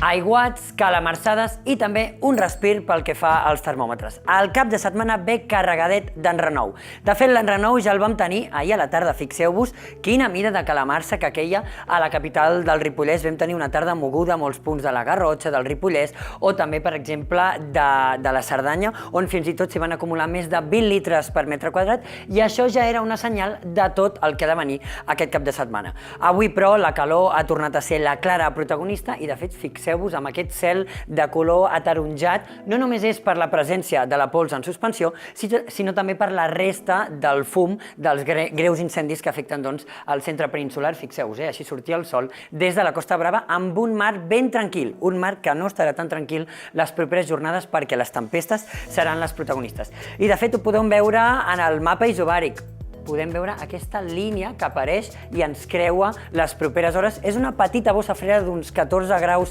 Aiguats, calamarsades i també un respir pel que fa als termòmetres. El cap de setmana ve carregadet d'enrenou. De fet, l'enrenou ja el vam tenir ahir a la tarda. Fixeu-vos quina mida de calamarsa que queia a la capital del Ripollès. Vam tenir una tarda moguda a molts punts de la Garrotxa, del Ripollès, o també, per exemple, de la Cerdanya, on fins i tot s'hi van acumular més de 20 litres per metre quadrat, i això ja era una senyal de tot el que ha de venir aquest cap de setmana. Avui, però, la calor ha tornat a ser la clara protagonista i, de fet, fixeu-vos amb aquest cel de color ataronjat, no només és per la presència de la pols en suspensió, sinó també per la resta del fum dels greus incendis que afecten el centre peninsular. Fixeu-vos, així sortia el sol des de la Costa Brava amb un mar ben tranquil, un mar que no estarà tan tranquil les properes jornades perquè les tempestes seran les protagonistes. I de fet ho podeu veure en el mapa isobàric. Podem veure aquesta línia que apareix i ens creua les properes hores. És una petita bossa freda d'uns 14 graus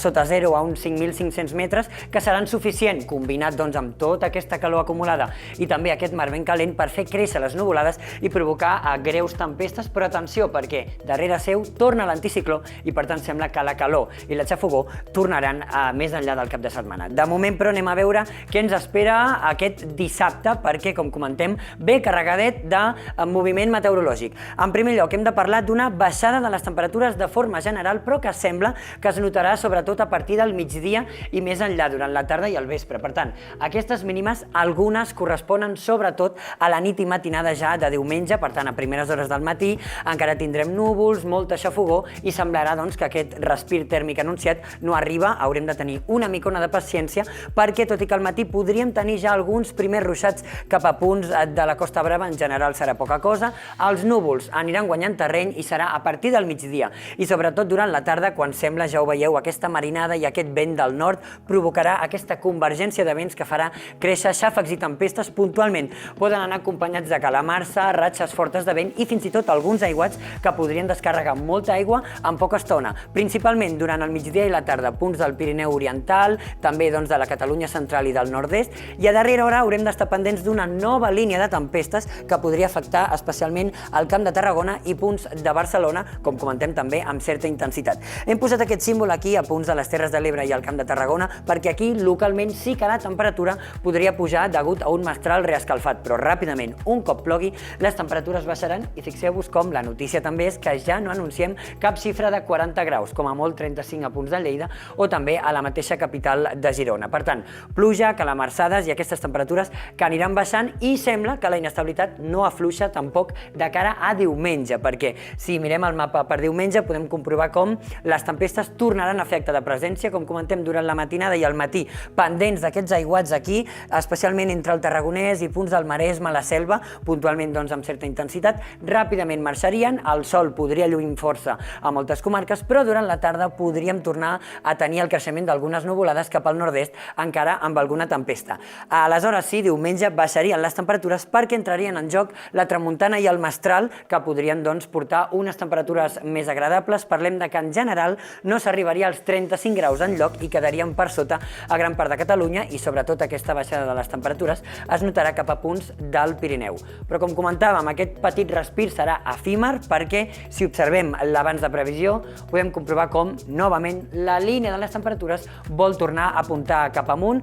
sota zero a uns 5.500 metres que seran suficient, combinat amb tota aquesta calor acumulada i també aquest mar ben calent, per fer créixer les nuvolades i provocar greus tempestes. Però atenció, perquè darrere seu torna l'anticicló i per tant sembla que la calor i la xafogor tornaran més enllà del cap de setmana. De moment, però, anem a veure què ens espera aquest dissabte, perquè, com comentem, ve carregadet de moviment meteorològic. En primer lloc, hem de parlar d'una baixada de les temperatures de forma general, però que sembla que es notarà sobretot a partir del migdia i més enllà, durant la tarda i el vespre. Per tant, aquestes mínimes, algunes corresponen sobretot a la nit i matinada ja de diumenge. Per tant, a primeres hores del matí encara tindrem núvols, molta xafogor i semblarà que aquest respir tèrmic anunciat no arriba. Haurem de tenir una micona de paciència perquè, tot i que al matí podríem tenir ja alguns primers ruixats cap a punts de la Costa Brava, en general serà poca cosa. Els núvols aniran guanyant terreny i serà a partir del migdia i sobretot durant la tarda, quan sembla, ja ho veieu, aquesta marinada i aquest vent del nord provocarà aquesta convergència de vents que farà créixer xàfecs i tempestes. Puntualment poden anar acompanyats de calamarsa, ratxes fortes de vent i fins i tot alguns aiguats que podrien descarregar molta aigua en poca estona, principalment durant el migdia i la tarda, punts del Pirineu Oriental, també de la Catalunya central i del nord-est, i a darrera hora haurem d'estar pendents d'una nova línia de tempestes que podria afectar especialment el Camp de Tarragona i punts de Barcelona, com comentem també amb certa intensitat. Hem posat aquest símbol aquí a punts de les Terres de l'Ebre i al Camp de Tarragona perquè aquí localment sí que la temperatura podria pujar degut a un mestral reescalfat, però ràpidament, un cop plogui, les temperatures baixaran i fixeu-vos com la notícia també és que ja no anunciem cap xifra de 40 graus, com a molt 35 a punts de Lleida o també a la mateixa capital de Girona. Per tant, pluja, calamarsades i aquestes temperatures que aniran baixant i sembla que la inestabilitat no afluixa tampoc de cara a diumenge, perquè si mirem el mapa per diumenge podem comprovar com les tempestes tornaran a fer acte de presència, com comentem, durant la matinada i el matí, pendents d'aquests aiguats aquí, especialment entre el Tarragonès i punts del Maresme, la Selva, puntualment amb certa intensitat. Ràpidament marxarien, el sol podria lluir força a moltes comarques, però durant la tarda podríem tornar a tenir el creixement d'algunes nuvolades cap al nord-est, encara amb alguna tempesta. Aleshores sí, diumenge baixarien les temperatures perquè entrarien en joc la tramuntana i el mestral, que podrien portar unes temperatures més agradables. Parlem de que en general no s'arribaria als 35 graus enlloc i quedaríem per sota a gran part de Catalunya i sobretot aquesta baixada de les temperatures es notarà cap a punts del Pirineu. Però com comentàvem, aquest petit respir serà efímer perquè si observem l'abans de previsió podem comprovar com novament la línia de les temperatures vol tornar a apuntar cap amunt.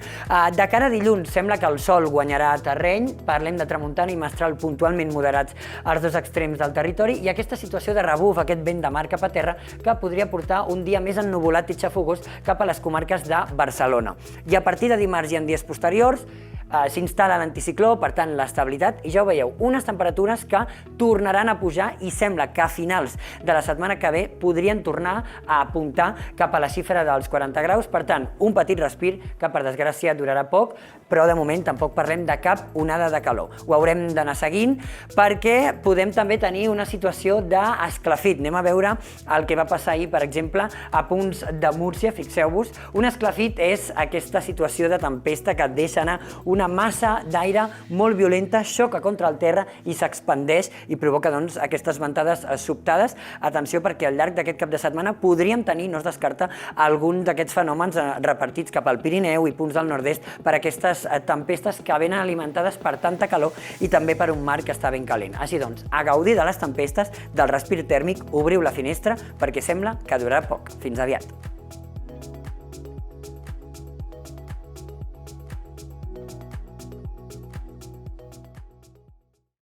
De cara a dilluns sembla que el sol guanyarà terreny, parlem de tramuntana i mestral puntualment moderats als dos extrems del territori i aquesta situació de rebuf, aquest vent de mar cap a terra que podria portar un dia més ennuvolat i xafogós cap a les comarques de Barcelona. I a partir de dimarts i en dies posteriors s'instal·la l'anticicló, per tant l'estabilitat, i ja ho veieu, unes temperatures que tornaran a pujar i sembla que a finals de la setmana que ve podrien tornar a apuntar cap a la xifra dels 40 graus. Per tant, un petit respir que per desgràcia durarà poc, però de moment tampoc parlem de cap onada de calor. Ho haurem d'anar seguint perquè podem també tenir una situació d'esclafit. Anem a veure el que va passar ahir, per exemple, a punts de Múrcia. Fixeu-vos, un esclafit és aquesta situació de tempesta que deixa anar una massa d'aire molt violenta, xoca contra el terra i s'expandeix i provoca aquestes ventades sobtades. Atenció, perquè al llarg d'aquest cap de setmana podríem tenir, no es descarta, algun d'aquests fenòmens repartits cap al Pirineu i punts del nord-est per aquestes tempestes que venen alimentades per tanta calor i també per un mar que està ben calent. Així doncs, a gaudir de les tempestes, del respir tèrmic, obriu la finestra perquè sembla que durarà poc. Fins aviat.